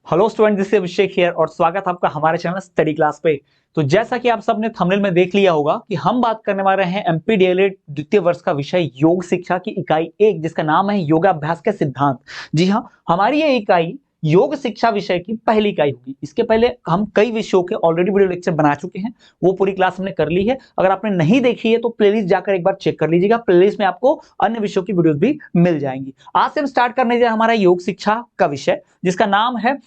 Hello student, this is Abhishek here और स्वागत आपका हमारे चैनल स्टडी क्लास पे। तो जैसा कि आप सबने थंबनेल में देख लिया होगा कि हम बात करने वाले हैं एमपी डीएलएड द्वितीय वर्ष का विषय योग शिक्षा की इकाई 1, जिसका नाम है योगाभ्यास के सिद्धांत। जी हाँ, हमारी ये इकाई योग शिक्षा विषय की पहली इकाई होगी। इसके पहले हम कई विषयों के ऑलरेडी वीडियो लेक्चर बना चुके हैं, वो पूरी क्लास हमने कर ली है। अगर आपने नहीं देखी है तो प्लेलिस्ट जाकर एक बार चेक कर लीजिएगा, प्लेलिस्ट में आपको अन्य विषयों की वीडियोस भी मिल जाएंगी। आज से हम स्टार्ट करने जा रहे हैं हमारा योग शिक्षा का विषय, जिसका नाम है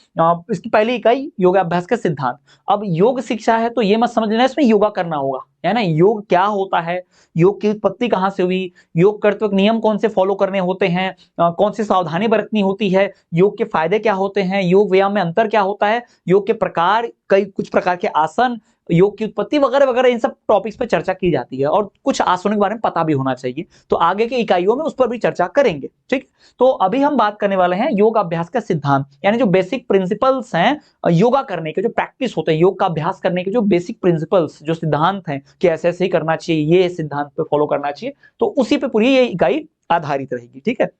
इसकी पहली इकाई योगाभ्यास के सिद्धांत। अब योग शिक्षा है तो ये मत समझ लेना इसमें योगा करना होगा, है ना। योग क्या होता है, योग की उत्पत्ति कहां से हुई, योग करते वक्त नियम कौन से फॉलो करने होते हैं, कौन सी सावधानी बरतनी होती है, योग के फायदे क्या होते हैं, योग व्यायाम में अंतर क्या होता है, योग के प्रकार, कई कुछ प्रकार के आसन, योग की उत्पत्ति वगैरह वगैरह, इन सब टॉपिक्स पे चर्चा की जाती है और कुछ आसनों के बारे में पता भी होना चाहिए। तो आगे की इकाइयों में उस पर भी चर्चा करेंगे, ठीक। तो अभी हम बात करने वाले हैं योग अभ्यास का सिद्धांत, यानी जो बेसिक प्रिंसिपल्स हैं योगा करने के, जो प्रैक्टिस होते हैं योग का अभ्यास करने के, जो बेसिक प्रिंसिपल्स, जो सिद्धांत हैं कि ऐसे ऐसे ही करना चाहिए, ये सिद्धांत पे फॉलो करना चाहिए, तो उसी पे पूरी ये इकाई आधारित रहेगी, ठीक है।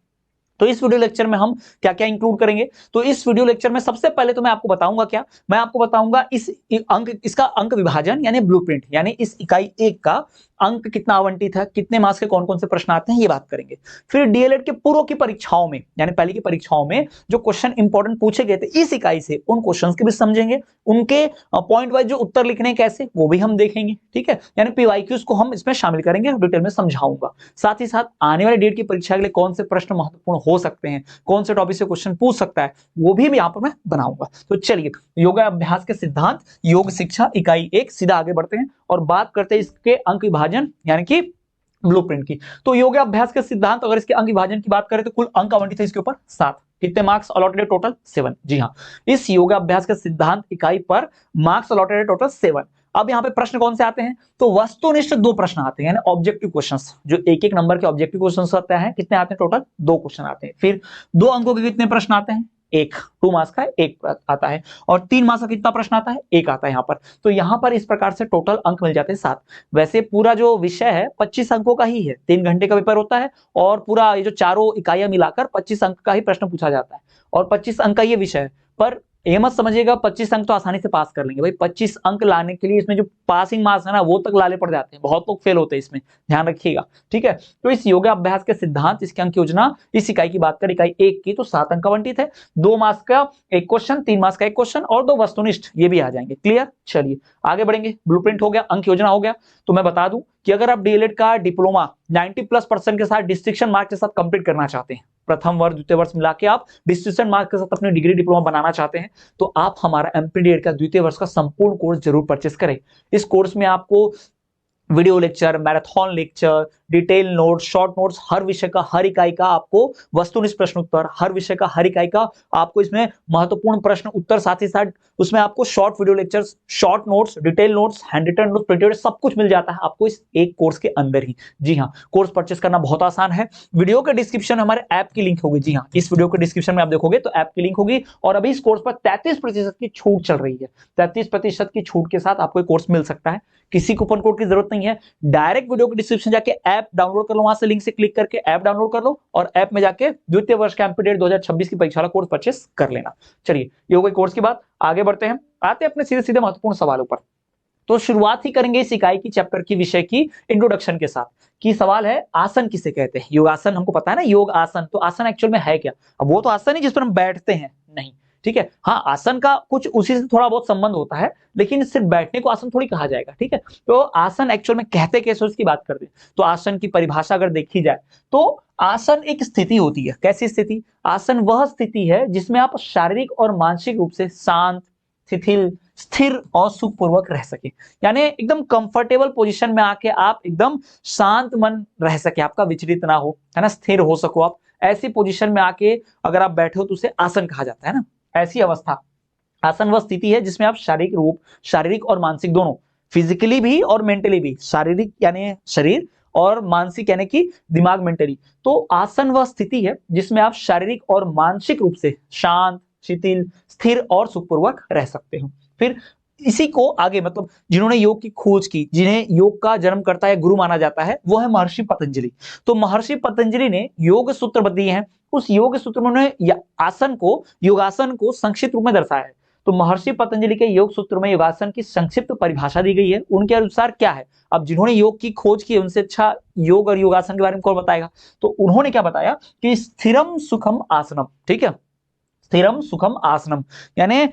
तो इस वीडियो लेक्चर में हम क्या क्या इंक्लूड करेंगे, तो इस वीडियो लेक्चर में सबसे पहले तो मैं आपको बताऊंगा क्या, मैं आपको बताऊंगा इसका अंक विभाजन यानी ब्लूप्रिंट, यानी इस इकाई 1 का अंक कितना आवंटित है, कितने मार्क्स के कौन कौन से प्रश्न आते हैं, ये बात करेंगे। फिर डीएलएड के पूर्व की परीक्षाओं में, यानी पहले की परीक्षाओं में जो क्वेश्चन इंपॉर्टेंट पूछे गए थे इस इकाई से, उन क्वेश्चंस के भी समझेंगे, उनके पॉइंट वाइज जो उत्तर लिखने कैसे वो भी हम देखेंगे, ठीक है। यानी पीवाईक्यूज को हम इसमें शामिल करेंगे, डिटेल में समझाऊंगा। साथ ही साथ आने वाले डेट की परीक्षा के लिए कौन से प्रश्न महत्वपूर्ण हो सकते हैं, कौन से टॉपिक से क्वेश्चन पूछ सकता है, वो भी यहाँ पर मैं बनाऊंगा। तो चलिए, योगा अभ्यास के सिद्धांत योग शिक्षा इकाई 1 सीधा आगे बढ़ते हैं और बात करते हैं इसके अंक विभाजन यानी कि ब्लूप्रिंट की। तो योगा अभ्यास के सिद्धांत, अगर इसके अंक विभाजन की बात करें तो कुल अंक आवंटित है इसके ऊपर 7। कितने मार्क्स अलॉटेड है टोटल? 7। जी हाँ, इस योगा अभ्यास के सिद्धांत इकाई पर मार्क्स अलॉटेड है टोटल 7। अब यहाँ पे प्रश्न कौन से आते हैं, तो वस्तुनिष्ठ 2 प्रश्न आते हैं, यानी ऑब्जेक्टिव क्वेश्चंस, जो एक एक नंबर के ऑब्जेक्टिव क्वेश्चंस आते हैं। कितने आते हैं टोटल? 2 क्वेश्चन आते हैं। फिर 2 अंकों के कितने प्रश्न आते हैं? 1, 2 मार्क्स का 1 आता है। और 3 मार्क्स का कितना प्रश्न आता है? 1 आता है यहाँ पर। तो यहाँ पर इस प्रकार से टोटल अंक मिल जाते हैं 7। वैसे पूरा जो विषय है 25 अंकों का ही है, 3 घंटे का पेपर होता है और पूरा ये जो चारों इकाइयां मिलाकर 25 अंक का ही प्रश्न पूछा जाता है और 25 अंक का ये विषय है। पर ये मत समझिएगा 25 अंक तो आसानी से पास कर लेंगे भाई। 25 अंक लाने के लिए इसमें जो पासिंग मार्क्स है ना, वो तक लाने पड़ जाते हैं, बहुत लोग फेल होते हैं इसमें, ध्यान रखिएगा, ठीक है। तो इस योगा अभ्यास के सिद्धांत, इसकी अंक योजना, इस इकाई की बात करें इकाई 1 की, तो 7 अंक आवंटित है। 2 मार्क्स का 1 क्वेश्चन, 3 मार्क्स का 1 क्वेश्चन और 2 वस्तुनिष्ठ, ये भी आ जाएंगे। क्लियर? चलिए आगे बढ़ेंगे। ब्लूप्रिंट हो गया, अंक योजना हो गया। तो मैं बता दूं कि अगर आप डीएलएड का डिप्लोमा 90+% के साथ डिस्टिंक्शन मार्क्स के साथ कंप्लीट करना चाहते हैं, प्रथम वर्ष द्वितीय वर्ष मिला के आप डिस्टिंक्शन मार्क्स के साथ अपनी डिग्री डिप्लोमा बनाना चाहते हैं, तो आप हमारा एमपीडीएड का द्वितीय वर्ष का संपूर्ण कोर्स जरूर परचेस करें। इस कोर्स में आपको video lecture, marathon lecture, detail notes, short notes, हर विषय का, हर इकाई का आपको वस्तुनिष्ठ प्रश्न उत्तर, हर विषय का, हर इकाई का आपको इसमें महत्वपूर्ण प्रश्न उत्तर, साथ ही साथ उसमें आपको short video lectures, short notes, detail notes, hand written notes, printed, सब कुछ मिल जाता है आपको इस एक कोर्स के अंदर ही। जी हाँ, कोर्स परचेस करना बहुत आसान है। वीडियो के डिस्क्रिप्शन हमारे ऐप की लिंक होगी। जी हाँ, इस वीडियो के डिस्क्रिप्शन में आप देखोगे तो ऐप की लिंक होगी और अभी इस कोर्स पर 33% की छूट चल रही है। 33% की छूट के साथ आपको कोर्स मिल सकता है, किसी कूपन कोड की जरूरत नहीं है। डायरेक्ट वीडियो के डिस्क्रिप्शन जाके ऐप डाउनलोड कर लो, वहां से लिंक से क्लिक करके ऐप डाउनलोड कर लो और ऐप में जाके द्वितीय वर्ष का एमपीडीएड 2026 की परीक्षा का कोर्स परचेस कर लेना। चलिए, ये हो गई कोर्स की बात, आगे बढ़ते हैं, आते हैं अपने सीधे सीधे महत्वपूर्ण सवालों पर। तो शुरुआत ही करेंगे इस इकाई की चैप्टर की विषय की इंट्रोडक्शन के साथ, कि सवाल है आसन किसे कहते हैं। योगासन हमको पता है ना, योग आसन, तो आसन एक्चुअल में है क्या? अब वो तो आसन ही जिस पर हम बैठते हैं, नहीं, ठीक है। हाँ, आसन का कुछ उसी से थोड़ा बहुत संबंध होता है, लेकिन सिर्फ बैठने को आसन थोड़ी कहा जाएगा, ठीक है। तो आसन एक्चुअल में कहते कैसे, उसकी बात करते हैं। तो आसन की परिभाषा अगर देखी जाए तो आसन एक स्थिति होती है। कैसी स्थिति? आसन वह स्थिति है जिसमें आप शारीरिक और मानसिक रूप से शांत, शिथिल, स्थिर और सुखपूर्वक रह सके, यानी एकदम कंफर्टेबल पोजीशन में आके आप एकदम शांत मन रह सके, आपका विचलित ना हो, है ना, स्थिर हो सको आप। ऐसी पोजीशन में आके अगर आप बैठे हो तो उसे आसन कहा जाता है ना। ऐसी अवस्था, आसन वह स्थिति है जिसमें आप शारीरिक और मानसिक दोनों, फिजिकली भी और मेंटली भी, शारीरिक यानी शरीर और मानसिक यानी कि दिमाग, मेंटली। तो आसन वह स्थिति है जिसमें आप शारीरिक और मानसिक रूप से शांत, शिथिल, स्थिर और सुखपूर्वक रह सकते हो। फिर इसी को आगे मतलब जिन्होंने योग की खोज की, जिन्हें योग का जन्मकर्ता या गुरु माना जाता है, वो है महर्षि पतंजलि। तो महर्षि पतंजलि ने योग सूत्र दिए हैं। उस योग सूत्र में उन्होंने योगासन को संक्षिप्त रूप में दर्शाया है। तो महर्षि पतंजलि के योग सूत्र में योगासन की संक्षिप्त परिभाषा दी गई है। उनके अनुसार क्या है, अब जिन्होंने योग की खोज की है उनसे अच्छा योग और योगासन के बारे में कौन बताएगा। तो उन्होंने क्या बताया कि स्थिरम सुखम आसनम, ठीक है, स्थिरम सुखम आसनम, यानी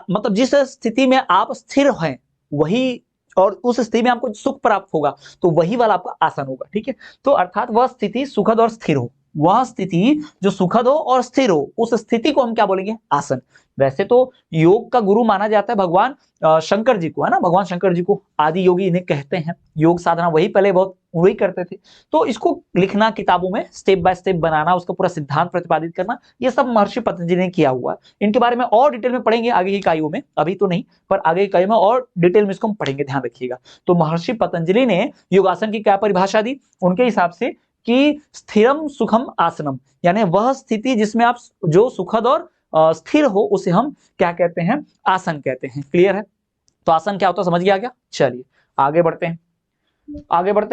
मतलब जिस स्थिति में आप स्थिर हैं वही, और उस स्थिति में आपको सुख प्राप्त होगा तो वही वाला आपका आसन होगा, ठीक है। तो अर्थात वह स्थिति सुखद और स्थिर हो, वह स्थिति जो सुखद हो और स्थिर हो, उस स्थिति को हम क्या बोलेंगे, आसन। वैसे तो योग का गुरु माना जाता है भगवान शंकर जी को, है ना, भगवान शंकर जी को आदि योगी इन्हें कहते हैं। योग साधना वही पहले बहुत वही करते थे। तो इसको लिखना किताबों में, स्टेप बाय स्टेप बनाना, उसका पूरा सिद्धांत प्रतिपादित करना, ये सब महर्षि पतंजलि ने किया हुआ है। इनके बारे में और डिटेल में पढ़ेंगे आगे की इकाइयों में, अभी तो नहीं, पर आगे की इकाई में और डिटेल में इसको हम पढ़ेंगे, ध्यान रखिएगा। तो महर्षि पतंजलि ने योगासन की क्या परिभाषा दी, उनके हिसाब से कि स्थिरम सुखम आसनम, यानी वह स्थिति जिसमें आप जो सुखद और स्थिर हो उसे हम क्या कहते हैं, आसन कहते हैं। क्लियर है। तो आसन क्या होता है समझ गया क्या। चलिए आगे बढ़ते हैं,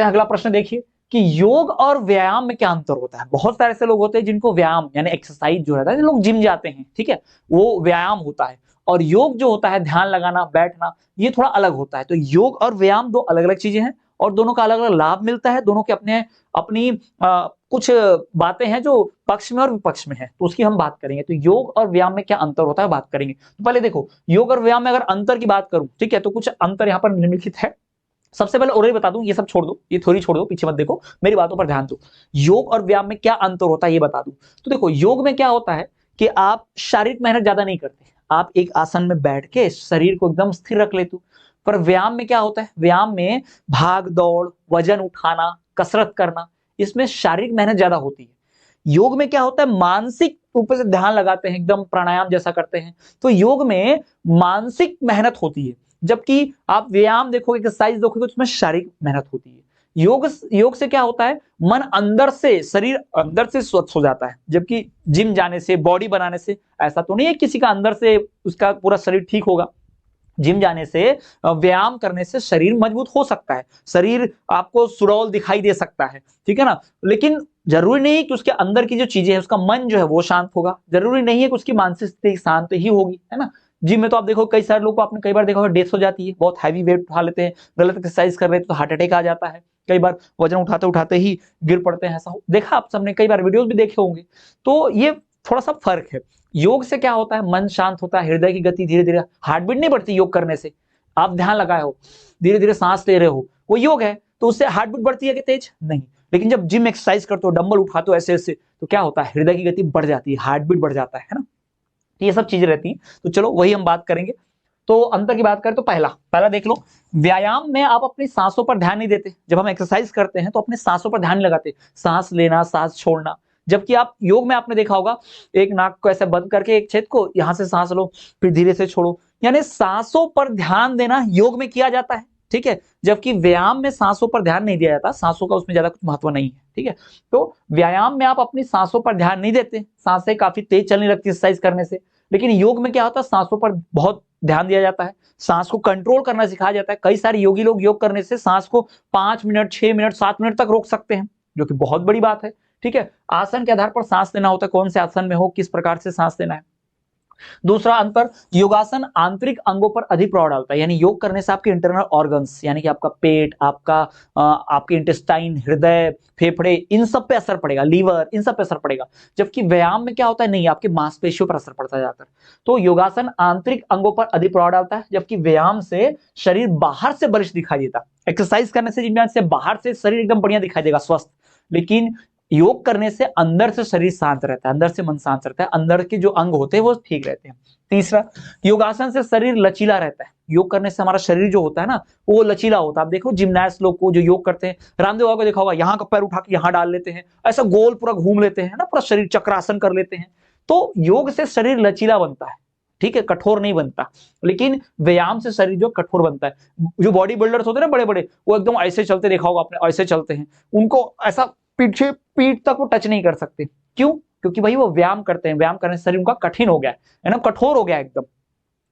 अगला प्रश्न देखिए कि योग और व्यायाम में क्या अंतर होता है। बहुत सारे ऐसे लोग होते हैं जिनको व्यायाम यानी एक्सरसाइज जो रहता है, लोग जिम जाते हैं, ठीक है, वो व्यायाम होता है, और योग जो होता है ध्यान लगाना, बैठना, ये थोड़ा अलग होता है। तो योग और व्यायाम दो अलग अलग चीजें हैं और दोनों का अलग अलग लाभ मिलता है, दोनों के अपनी कुछ बातें हैं जो पक्ष में और विपक्ष में है, तो उसकी हम बात करेंगे। तो योग और व्यायाम में क्या अंतर होता है बात करेंगे। तो पहले देखो योग और व्यायाम में अगर अंतर की बात करूं, ठीक है, तो कुछ अंतर यहाँ पर निम्नलिखित है। सबसे पहले और बता दूं, ये सब छोड़ दो, ये थ्योरी छोड़ दो, पीछे मत देखो, मेरी बातों पर ध्यान दो। योग और व्यायाम में क्या अंतर होता है ये बता दूं। तो देखो योग में क्या होता है कि आप शारीरिक मेहनत ज्यादा नहीं करते, आप एक आसन में बैठ के शरीर को एकदम स्थिर रख लेते हो। पर व्यायाम में क्या होता है, व्यायाम में भाग दौड़, वजन उठाना, कसरत करना, इसमें शारीरिक मेहनत ज्यादा होती है। योग में क्या होता है, मानसिक ऊपर से ध्यान लगाते हैं, एकदम प्राणायाम जैसा करते हैं, तो योग में मानसिक मेहनत होती है। जबकि आप व्यायाम देखोगे, एक्सरसाइज देखोगे, उसमें शारीरिक मेहनत होती है। योग से क्या होता है, मन अंदर से, शरीर अंदर से स्वच्छ हो जाता है। जबकि जिम जाने से, बॉडी बनाने से ऐसा तो नहीं है किसी का अंदर से उसका पूरा शरीर ठीक होगा। जिम जाने से, व्यायाम करने से शरीर मजबूत हो सकता है, शरीर आपको सुडौल दिखाई दे सकता है, ठीक है ना, लेकिन जरूरी नहीं कि उसके अंदर की जो चीजें है, उसका मन जो है वो शांत होगा, जरूरी नहीं है कि उसकी मानसिक स्थिति शांत ही होगी, है ना। जिम में तो आप देखो कई सारे लोगों को आपने कई बार देखा होगा डेथ हो जाती है, बहुत हैवी वेट उठा लेते हैं, गलत एक्सरसाइज कर रहे हैं तो हार्ट अटैक आ जाता है, कई बार वजन उठाते उठाते ही गिर पड़ते हैं, ऐसा देखा आप सबने, कई बार वीडियोस भी देखे होंगे। तो ये थोड़ा सा फर्क है। योग से क्या होता है, मन शांत होता है, हृदय की गति धीरे धीरे, हार्ट बीट नहीं बढ़ती योग करने से, आप ध्यान लगाए हो, धीरे धीरे सांस ले रहे हो, वो योग है, तो उससे हार्ट बीट बढ़ती है कि तेज नहीं। लेकिन जब जिम एक्सरसाइज करते हो, डंबल उठाते हो ऐसे ऐसे, तो क्या होता है, हृदय की गति बढ़ जाती है, हार्ट बीट बढ़ जाता है ना। तो ये सब चीजें रहती हैं। तो चलो वही हम बात करेंगे। तो अंतर की बात करें तो पहला देख लो, व्यायाम में आप अपनी सांसों पर ध्यान नहीं देते। जब हम एक्सरसाइज करते हैं तो अपने सांसों पर ध्यान नहीं लगाते, सांस लेना, सांस छोड़ना। जबकि आप योग में आपने देखा होगा, एक नाक को ऐसे बंद करके एक छेद को, यहां से सांस लो, फिर धीरे से छोड़ो, यानी सांसों पर ध्यान देना योग में किया जाता है, ठीक है। जबकि व्यायाम में सांसों पर ध्यान नहीं दिया जाता, सांसों का उसमें ज्यादा कुछ महत्व नहीं है, ठीक है। तो व्यायाम में आप अपनी सांसों पर ध्यान नहीं देते, सांसें काफी तेज चलने लगती है एक्सरसाइज करने से। लेकिन योग में क्या होता है, सांसों पर बहुत ध्यान दिया जाता है, सांस को कंट्रोल करना सिखाया जाता है। कई सारे योगी लोग योग करने से सांस को 5 मिनट, 6 मिनट, 7 मिनट तक रोक सकते हैं, जो कि बहुत बड़ी बात है, ठीक है। आसन के आधार पर सांस लेना होता है, कौन से आसन में हो, किस प्रकार से सांस लेना है। दूसरा अंतर, योगासन आंतरिक अंगों पर अधिक प्रभाव डालता है, यानी योग करने से आपके इंटरनल ऑर्गन्स, यानी कि आपका पेट, आपके इंटेस्टाइन, हृदय, फेफड़े, इन सब पे असर पड़ेगा, लीवर, इन सब पे असर पड़ेगा। जबकि व्यायाम में क्या होता है, नहीं, आपके मांसपेशियों पर असर पड़ता है ज्यादातर। तो योगासन आंतरिक अंगों पर अधिक प्रभाव डालता है, जबकि व्यायाम से शरीर बाहर से बलिष्ठ दिखाई देता है। एक्सरसाइज करने से, जिम जाने से बाहर से शरीर एकदम बढ़िया दिखाई देगा, स्वस्थ। लेकिन योग करने से अंदर से शरीर शांत रहता है, अंदर से मन शांत रहता है, अंदर के जो अंग होते हैं वो ठीक रहते हैं। तीसरा, योगासन से शरीर लचीला रहता है। योग करने से हमारा शरीर जो होता है ना, वो लचीला होता है। आप देखो जिम्नास्ट लोग को जो योग करते हैं, रामदेव बाबा को देखा होगा, यहाँ का पैर उठा के यहाँ डाल लेते हैं, ऐसा गोल पूरा घूम लेते हैं ना, पूरा शरीर चक्रासन कर लेते हैं। तो योग से शरीर लचीला बनता है, ठीक है, कठोर नहीं बनता। लेकिन व्यायाम से शरीर जो कठोर बनता है। जो बॉडी बिल्डर्स होते हैं ना बड़े बड़े, वो एकदम ऐसे चलते, देखा होगा आपने, ऐसे चलते हैं, उनको ऐसा पीछे पीठ तक वो टच नहीं कर सकते। क्यों? क्योंकि भाई वो व्यायाम करते हैं, व्यायाम करने से शरीर उनका कठिन हो गया है ना, कठोर हो गया एकदम।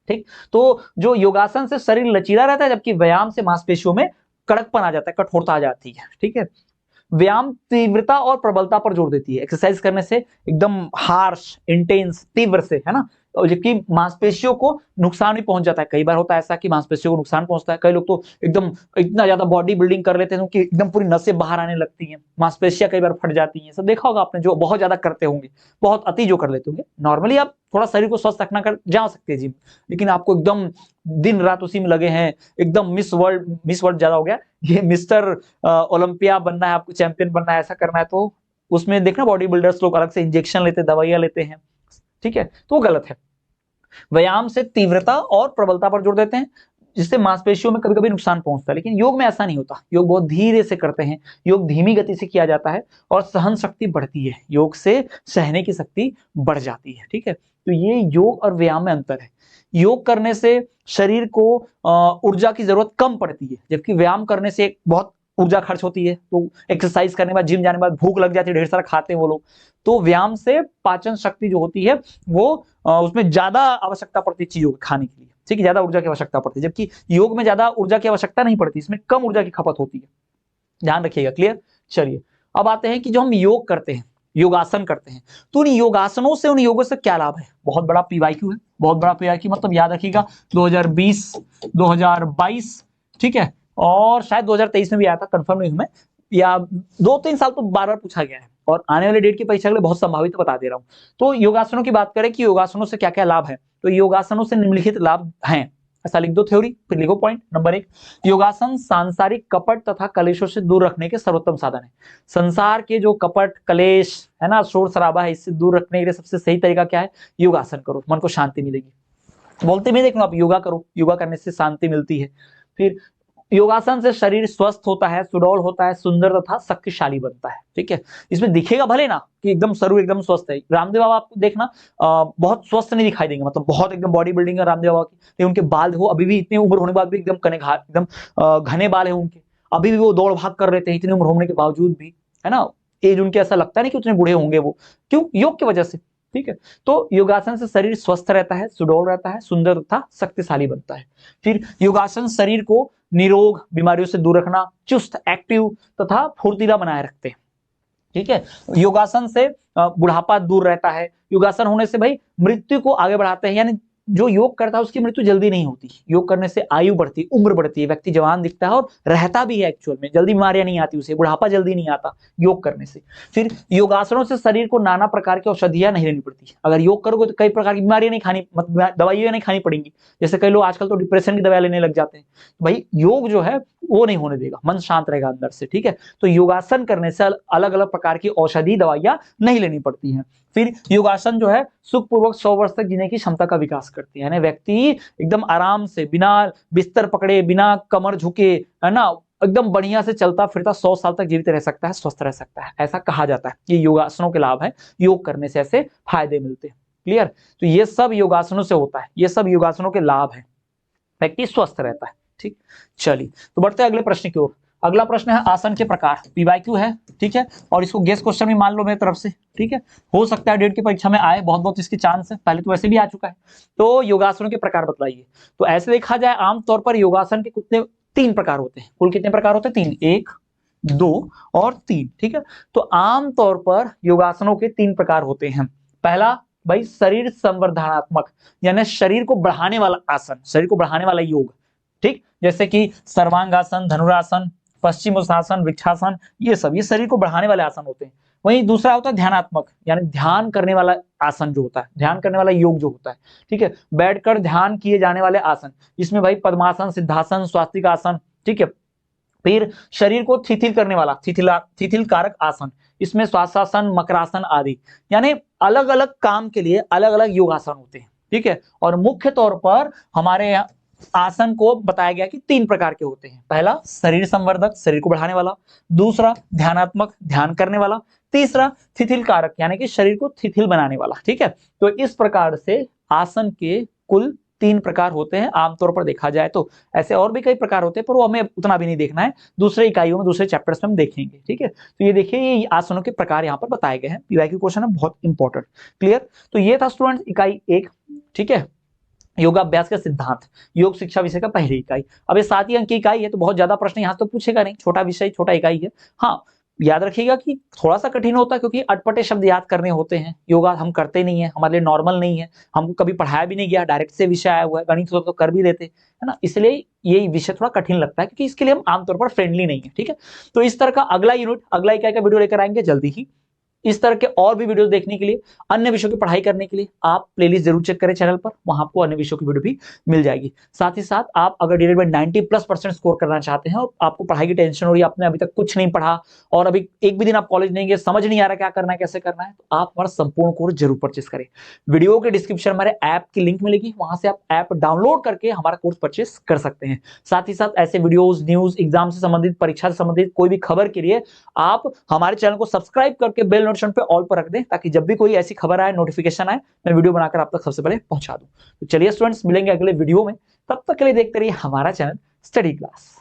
ठीक। तो जो योगासन से शरीर लचीला रहता है, जबकि व्यायाम से मांसपेशियों में कड़कपन आ जाता है, कठोरता आ जाती है। ठीक है। व्यायाम तीव्रता और प्रबलता पर जोर देती है, एक्सरसाइज करने से एकदम हार्श, इंटेंस, तीव्र से, है ना। और जबकि मांसपेशियों को नुकसान भी पहुंच जाता है। कई बार होता है ऐसा कि मांसपेशियों को नुकसान पहुंचता है। कई लोग तो एकदम इतना ज्यादा बॉडी बिल्डिंग कर लेते हैं कि एकदम पूरी नसें बाहर आने लगती हैं, मांसपेशियां कई बार फट जाती हैं। सब देखा होगा आपने, जो बहुत ज्यादा करते होंगे, बहुत अति जो कर लेते होंगे। नॉर्मली आप थोड़ा शरीर को स्वस्थ रखना कर जा सकते हैं जिम, लेकिन आपको एकदम दिन रात उसी में लगे हैं, एकदम मिस वर्ल्ड ज्यादा हो गया, ये मिस्टर ओलंपिया बनना है, आपको चैंपियन बनना है, ऐसा करना है, तो उसमें देखना बॉडी बिल्डर्स लोग अलग से इंजेक्शन लेते हैं, दवाइयां लेते हैं। ठीक है, तो वो गलत है। व्यायाम से तीव्रता और प्रबलता पर जोर देते हैं, जिससे मांसपेशियों में कभी कभी नुकसान पहुंचता है, लेकिन योग में ऐसा नहीं होता। योग बहुत धीरे से करते हैं, योग धीमी गति से किया जाता है और सहन शक्ति बढ़ती है। योग से सहने की शक्ति बढ़ जाती है। ठीक है, तो ये योग और व्यायाम में अंतर है। योग करने से शरीर को ऊर्जा की जरूरत कम पड़ती है, जबकि व्यायाम करने से बहुत ऊर्जा खर्च होती है। तो एक्सरसाइज करने के बाद, जिम जाने के बाद भूख लग जाती है, ढेर सारा खाते हैं वो लोग। तो व्यायाम से पाचन शक्ति जो होती है वो उसमें ज्यादा आवश्यकता पड़ती है चीजों को खाने के लिए। ठीक है, ज्यादा ऊर्जा की आवश्यकता पड़ती है, जबकि योग में ज्यादा ऊर्जा की आवश्यकता नहीं पड़ती, इसमें कम ऊर्जा की खपत होती है। ध्यान रखिएगा। क्लियर। चलिए, अब आते हैं कि जो हम योग करते हैं, योगासन करते हैं, तो उन योगासनों से, उन योगों से क्या लाभ है। बहुत बड़ा पीवाईक्यू है, बहुत बड़ा पीवाईक्यू, मतलब याद रखिएगा 2020, 2022, ठीक है, और शायद 2023 में भी आया था, कंफर्म नहीं हूं मैं, या 2-3 साल तो बार बार पूछा गया है, और आने वाले डेट की परीक्षा के लिए बहुत संभावित बता दे रहा हूं। तो योगासनों की बात करें कि योगासनों से क्या क्या लाभ है, तो योगासनों से निम्नलिखित लाभ हैं। ऐसा लिख दो थ्योरी, फिर लिखो पॉइंट। नंबर 1, योगासन सांसारिक कपट तथा कलेशों से दूर रखने के सर्वोत्तम साधन है। संसार के जो कपट, कलेश है ना, शोर शराबा है, इससे दूर रखने के लिए सबसे सही तरीका क्या है, योगासन करो, मन को शांति मिलेगी। बोलते भी देख लो आप, योगा करो, योगा करने से शांति मिलती है। फिर योगासन से शरीर स्वस्थ होता है, सुडौल होता है, सुंदर तथा शक्तिशाली बनता है। ठीक है, इसमें दिखेगा भले ना कि एकदम शरीर एकदम स्वस्थ है, रामदेव बाबा आपको देखना बहुत स्वस्थ नहीं दिखाई देंगे, मतलब बहुत एकदम बॉडी बिल्डिंग है रामदेव बाबा की, लेकिन उनके बाल हो अभी भी, इतनी उम्र होने के बाद भी एकदम एकदम घने बाल है उनके, अभी भी वो दौड़ भाग कर रहे थे इतनी उम्र होने के बावजूद भी, है ना। एज उनके ऐसा लगता नहीं कि उतने बूढ़े होंगे वो, क्यों, योग की वजह से। ठीक है, तो योगासन से शरीर स्वस्थ रहता है, सुडौल रहता है, सुंदर तथा शक्तिशाली बनता है। फिर योगासन शरीर को निरोग, बीमारियों से दूर रखना, चुस्त, एक्टिव तथा फुर्तीला बनाए रखते हैं। ठीक है, योगासन से बुढ़ापा दूर रहता है। योगासन होने से भाई मृत्यु को आगे बढ़ाते हैं, यानी जो योग करता है उसकी मृत्यु जल्दी नहीं होती। योग करने से आयु बढ़ती है, उम्र बढ़ती है, व्यक्ति जवान दिखता है और रहता भी है एक्चुअल में, जल्दी बीमारियां नहीं आती उसे, बुढ़ापा जल्दी नहीं आता योग करने से। फिर योगासनों से शरीर को नाना प्रकार की औषधियां नहीं लेनी पड़ती। अगर योग करोगे तो कई प्रकार की बीमारियां नहीं खानी, मतलब दवाइयां नहीं खानी पड़ेंगी। जैसे कई लोग आजकल तो डिप्रेशन की दवाई लेने लग जाते हैं। भाई योग जो है वो नहीं होने देगा, मन शांत रहेगा अंदर से। ठीक है, तो योगासन करने से अलग अलग प्रकार की औषधि दवाइयां नहीं लेनी पड़ती हैं। फिर योगासन जो है सुखपूर्वक 100 वर्ष तक जीने की क्षमता का विकास करती है, यानी व्यक्ति एकदम आराम से, बिना बिस्तर पकड़े, बिना कमर झुके, है ना, एकदम बढ़िया से चलता फिरता 100 साल तक जीवित रह सकता है, स्वस्थ रह सकता है, ऐसा कहा जाता है। ये योगासनों के लाभ है, योग करने से ऐसे फायदे मिलते हैं। क्लियर, तो ये सब योगासनों से होता है, ये सब योगासनों के लाभ है, व्यक्ति स्वस्थ रहता है। ठीक, चलिए तो बढ़ते हैं अगले प्रश्न की ओर। अगला प्रश्न है आसन के प्रकार, पीवाईक्यू है। ठीक है, और इसको गेस क्वेश्चन भी मान लो मेरी तरफ से। ठीक है, हो सकता है डेट की परीक्षा में आए, बहुत बहुत इसकी चांस है, पहले तो वैसे भी आ चुका है। तो योगासनों के प्रकार बतलाइए। तो ऐसे देखा जाए आमतौर पर योगासन के कितने, 3 प्रकार होते हैं। कुल कितने प्रकार होते हैं? 3, 1, 2 और 3। ठीक है, तो आमतौर पर योगासनों के 3 प्रकार होते हैं। पहला भाई शरीर संवर्धनात्मक, यानी शरीर को बढ़ाने वाला आसन, शरीर को बढ़ाने वाला योग। ठीक, जैसे कि सर्वांगासन, धनुरासन, पश्चिमोत्तानासन, वृक्षासन, ये सब ये शरीर को बढ़ाने वाले आसन होते हैं। वहीं दूसरा होता है ध्यानात्मक, यानी ध्यान करने वाला आसन जो होता है, ध्यान करने वाला योग जो होता है। ठीक है, बैठकर ध्यान किए जाने वाले आसन, इसमें भाई पद्मासन, सिद्धासन, स्वास्तिक आसन। ठीक है, फिर शरीर को शिथिल करने वाला शिथिल कारक आसन, इसमें श्वासासन, मकरासन आदि, यानी अलग अलग काम के लिए अलग अलग योगासन होते हैं। ठीक है, और मुख्य तौर पर हमारे यहाँ आसन को बताया गया कि 3 प्रकार के होते हैं। पहला शरीर संवर्धक, शरीर को बढ़ाने वाला। दूसरा ध्यानात्मक, ध्यान करने वाला। तीसरा शिथिल कारक, यानी कि शरीर को शिथिल बनाने वाला। ठीक है, तो इस प्रकार से आसन के कुल 3 प्रकार होते हैं आमतौर पर देखा जाए तो। ऐसे और भी कई प्रकार होते हैं, पर वो हमें उतना भी नहीं देखना है, दूसरे इकाइयों में, दूसरे चैप्टर्स में हम देखेंगे। ठीक है, तो ये देखिए, ये आसनों के प्रकार यहाँ पर बताए गए हैं। पीवाईक्यू क्वेश्चन है, बहुत इंपॉर्टेंट। क्लियर, तो ये था स्टूडेंट इकाई 1। ठीक है, योगाभ्यास का सिद्धांत, योग शिक्षा विषय का पहली इकाई। अब ये 7 ही अंक की इकाई है तो बहुत ज्यादा प्रश्न यहाँ तो पूछेगा नहीं, छोटा विषय छोटा इकाई है। हाँ, याद रखिएगा कि थोड़ा सा कठिन होता है क्योंकि अटपटे शब्द याद करने होते हैं। योगा हम करते नहीं है, हमारे लिए नॉर्मल नहीं है, हमको कभी पढ़ाया भी नहीं गया, डायरेक्ट से विषय आया हुआ है, गणित तो कर भी लेते है ना, इसलिए ये विषय थोड़ा कठिन लगता है क्योंकि इसके लिए हम आमतौर पर फ्रेंडली नहीं है। ठीक है, तो इस तरह का अगला यूनिट अगला इकाई का वीडियो लेकर आएंगे जल्दी ही। इस तरह के और भी वीडियो देखने के लिए, अन्य विषयों की पढ़ाई करने के लिए आप प्लेलिस्ट जरूर चेक करें चैनल पर, वहां आपको अन्य विषयों की वीडियो भी मिल जाएगी। साथ ही साथ आप अगर डीएलएड में 90+% स्कोर करना चाहते हैं और आपको पढ़ाई की टेंशन हो रही है, आपने अभी तक कुछ नहीं पढ़ा और अभी एक भी दिन आप कॉलेज नहीं गए, समझ नहीं आ रहा क्या करना है कैसे करना है, तो आप हमारा संपूर्ण कोर्स जरूर परचेस करें। वीडियो के डिस्क्रिप्शन हमारे ऐप की लिंक मिलेगी, वहां से आप ऐप डाउनलोड करके हमारा कोर्स परचेस कर सकते हैं। साथ ही साथ ऐसे वीडियोस, न्यूज, एग्जाम से संबंधित, परीक्षा से संबंधित कोई भी खबर के लिए आप हमारे चैनल को सब्सक्राइब करके बेल नोटिफिकेशन पे ऑल पर रख दें, ताकि जब भी कोई ऐसी खबर आए, नोटिफिकेशन आए, मैं वीडियो बनाकर आप तक सबसे पहले पहुंचा दूं। तो चलिए स्टूडेंट्स, मिलेंगे अगले वीडियो में, तब तक के लिए देखते रहिए हमारा चैनल स्टडी क्लास।